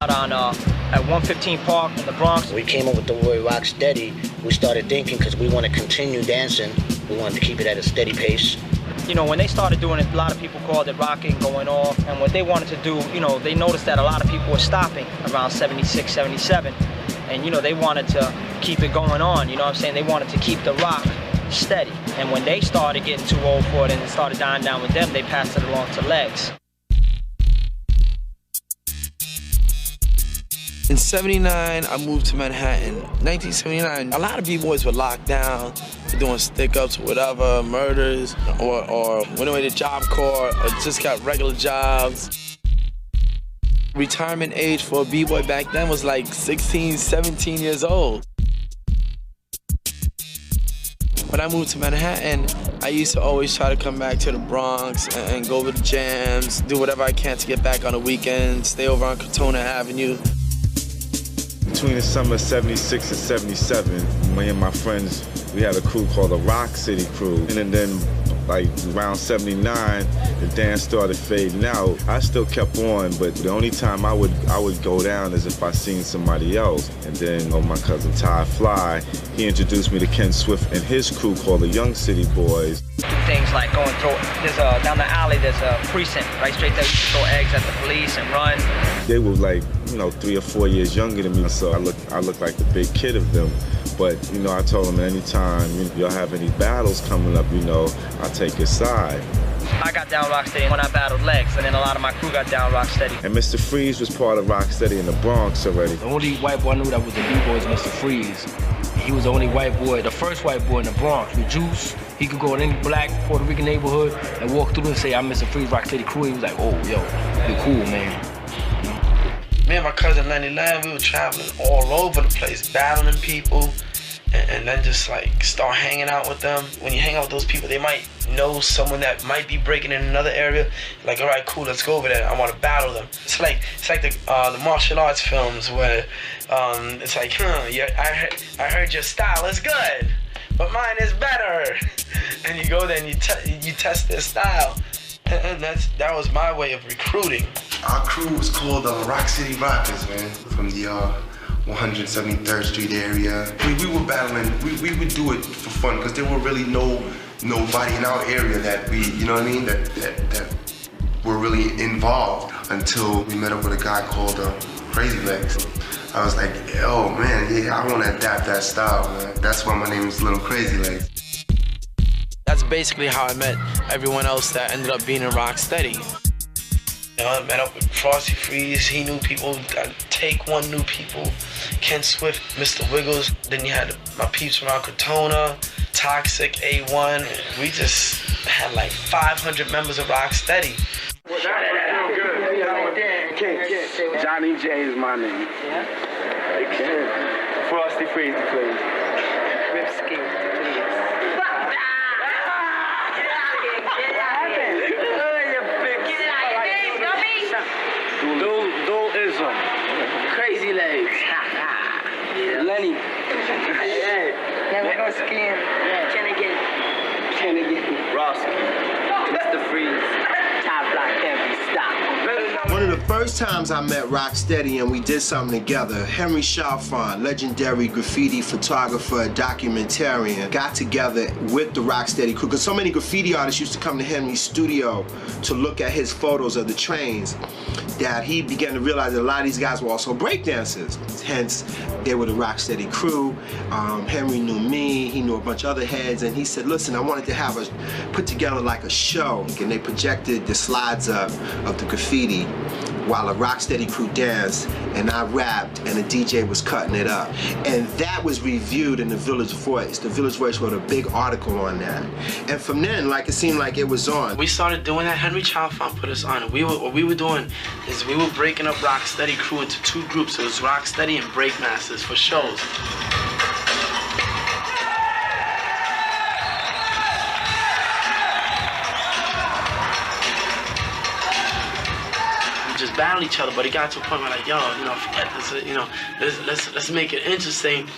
At 115 Park in the Bronx. We came up with the word rock steady. We started thinking because we want to continue dancing. We wanted to keep it at a steady pace. You know, when they started doing it, a lot of people called it rocking, going off. And what they wanted to do, you know, they noticed that a lot of people were stopping around 76, 77. And, you know, they wanted to keep it going on. You know what I'm saying? They wanted to keep the rock steady. And when they started getting too old for it and it started dying down with them, they passed it along to legs. In 79, I moved to Manhattan. 1979, a lot of b-boys were locked down, doing stick-ups or whatever, murders, or went away to Job Corps, or just got regular jobs. Retirement age for a b-boy back then was like 16, 17 years old. When I moved to Manhattan, I used to always try to come back to the Bronx and go to the jams, do whatever I can to get back on the weekends, stay over on Cortona Avenue. Between the summer of 76 and 77, me and my friends, we had a crew called the Rock City Crew. And then like around 79, the dance started fading out. I still kept on, but the only time I would go down is if I seen somebody else. And then my cousin Ty Fly, he introduced me to Ken Swift and his crew called the Young City Boys. Things like going through, down the alley, there's a precinct, right straight there, you can throw eggs at the police and run. They were like, 3 or 4 years younger than me, so I look like the big kid of them. But, I told them anytime y'all have any battles coming up, I'll take your side. I got down Rocksteady when I battled legs, and then a lot of my crew got down Rocksteady. And Mr. Freeze was part of Rocksteady in the Bronx already. The only white boy I knew that was a B-boy was Mr. Freeze. He was the only white boy, the first white boy in the Bronx with juice. He could go in any black Puerto Rican neighborhood and walk through and say, I'm Mr. Freeze, Rocksteady crew. He was like, oh, yo, you're cool, man. Me and my cousin Lenny Lamb, we were traveling all over the place, battling people, and then just like start hanging out with them. When you hang out with those people, they might know someone that might be breaking in another area. Like, all right, cool, let's go over there. I want to battle them. It's like the martial arts films where it's like, yeah, I heard your style is good, but mine is better. And you go there and you test their style. And that was my way of recruiting. Our crew was called Rock City Rockers, man, from the 173rd Street area. We were battling, we would do it for fun because there were really nobody in our area that we, you know what I mean, that were really involved until we met up with a guy called Crazy Legs. I was like, oh man, yeah, I want to adapt that style, man. That's why my name is Little Crazy Legs. That's basically how I met everyone else that ended up being in Rocksteady. I met up with Frosty Freeze, he knew people, Take One knew people, Ken Swift, Mr. Wiggles, then you had my peeps around Cortona, Toxic, A1. We just had like 500 members of Rocksteady. Well, that was real good. Johnny J is my name. Yeah? Frosty Freeze, please. Ripski, please. Dualism. Crazy Legs. Lenny. Hey. Never go skiing. Can again. Rosky. Mr. Freeze. Top block can't be stopped. One of the first times I met Rocksteady and we did something together, Henry Chalfant, legendary graffiti photographer, documentarian, got together with the Rocksteady crew because so many graffiti artists used to come to Henry's studio to look at his photos of the trains that he began to realize that a lot of these guys were also breakdancers. Hence, they were the Rocksteady crew. Henry knew me, he knew a bunch of other heads, and he said, listen, I wanted to put together like a show. And they projected the slides up of the graffiti while a Rocksteady crew danced, and I rapped, and the DJ was cutting it up. And that was reviewed in the Village Voice. The Village Voice wrote a big article on that. And from then, it seemed like it was on. We started doing that. Henry Chalfant put us on. What we were doing is we were breaking up Rocksteady crew into two groups. It was Rocksteady and Breakmasters for shows. Just battle each other, but it got to a point where forget this, let's make it interesting.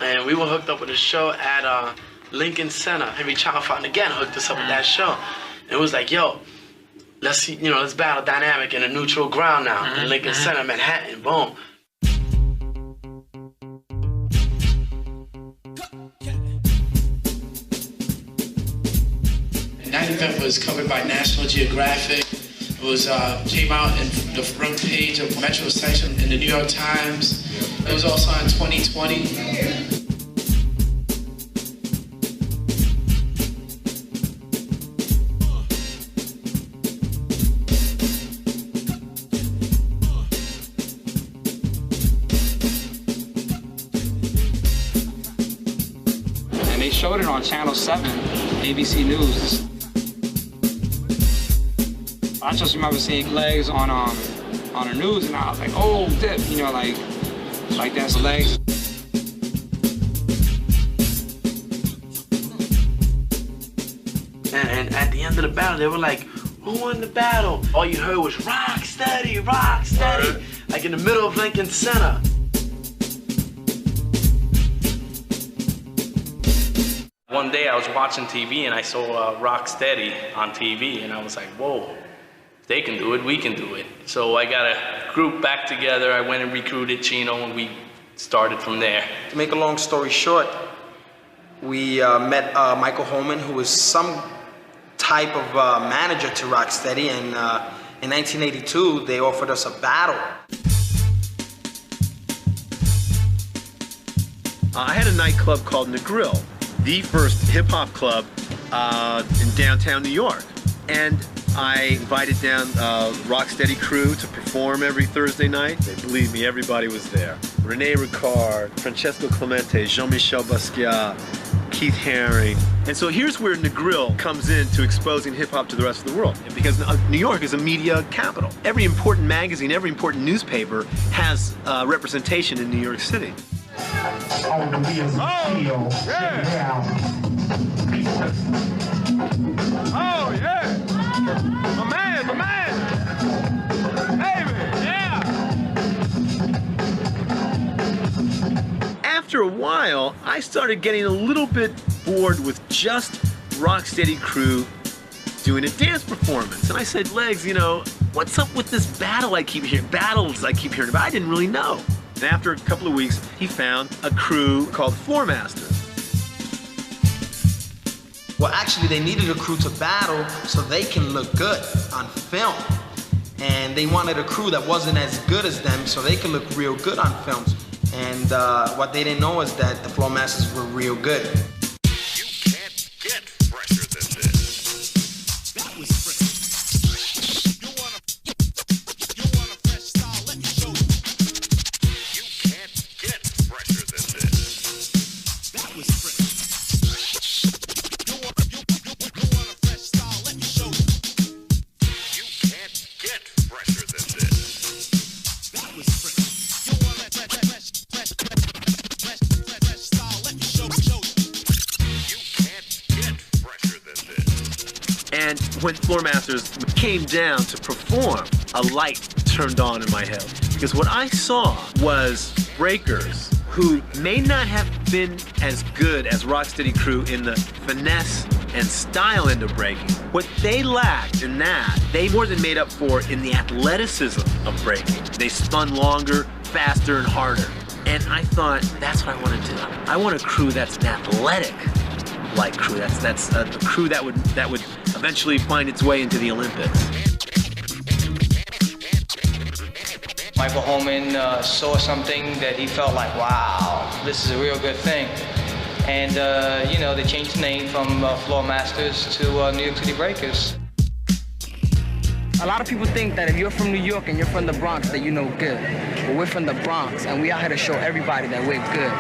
And we were hooked up with a show at Lincoln Center. Henry Chalfant again hooked us up with that show. And it was like, yo, let's see, let's battle dynamic in a neutral ground now in Lincoln Center, Manhattan, boom. That event was covered by National Geographic. It was came out in the front page of Metro section in the New York Times. It was also in 2020. And they showed it on Channel 7, ABC News. I just remember seeing legs on the news, and I was like, oh, dip, like that's legs. And at the end of the battle, they were like, who won the battle? All you heard was rock steady, like in the middle of Lincoln Center. One day I was watching TV and I saw Rocksteady on TV, and I was like, whoa. They can do it, we can do it. So I got a group back together. I went and recruited Chino, and we started from there. To make a long story short, we met Michael Holman, who was some type of manager to Rocksteady, and in 1982, they offered us a battle. I had a nightclub called The Grill, the first hip-hop club in downtown New York. And I invited down Rocksteady crew to perform every Thursday night. Believe me, everybody was there. Rene Ricard, Francesco Clemente, Jean-Michel Basquiat, Keith Haring. And so here's where Negril comes into exposing hip-hop to the rest of the world. Because New York is a media capital. Every important magazine, every important newspaper has representation in New York City. Oh, yeah. Oh, yeah. My man. Baby, yeah. After a while, I started getting a little bit bored with just Rocksteady crew doing a dance performance. And I said, Legs, what's up with this battles I keep hearing about? I didn't really know. And after a couple of weeks, he found a crew called Floor Masters. Well, actually, they needed a crew to battle so they can look good on film. And they wanted a crew that wasn't as good as them so they could look real good on films. And what they didn't know is that the Floor Masters were real good. You can't get fresher than this. That was fresh. You want a fresh style? Let me show you. You can't get fresher than this. That was fresh. You want a fresh style? Let me show you. You can't get fresher than this. That was fresh. You want a fresh style? Let me show you. You can't get fresher than this. And when Floor Masters came down to perform, a light turned on in my head. Because what I saw was breakers who may not have been as good as Rocksteady crew in the finesse and style end of breaking. What they lacked in that, they more than made up for in the athleticism of breaking. They spun longer, faster, and harder. And I thought, that's what I want to do. I want a crew that's an athletic-like crew. That's a crew that would eventually find its way into the Olympics. Michael Holman saw something that he felt like, wow, this is a real good thing. And, they changed the name from Floor Masters to New York City Breakers. A lot of people think that if you're from New York and you're from the Bronx, that you know good. But we're from the Bronx, and we out here to show everybody that we're good.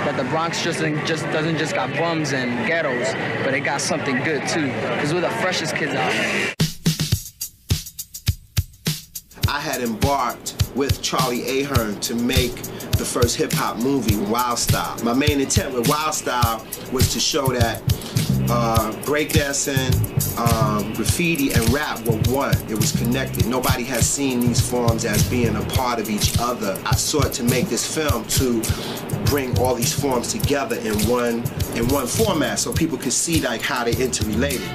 That the Bronx doesn't just got bums and ghettos, but it got something good too. Because we're the freshest kids out here. I had embarked with Charlie Ahern to make the first hip-hop movie, Wild Style. My main intent with Wild Style was to show that breakdancing, graffiti, and rap were one. It was connected. Nobody has seen these forms as being a part of each other. I sought to make this film to bring all these forms together in one format so people could see like how they interrelated.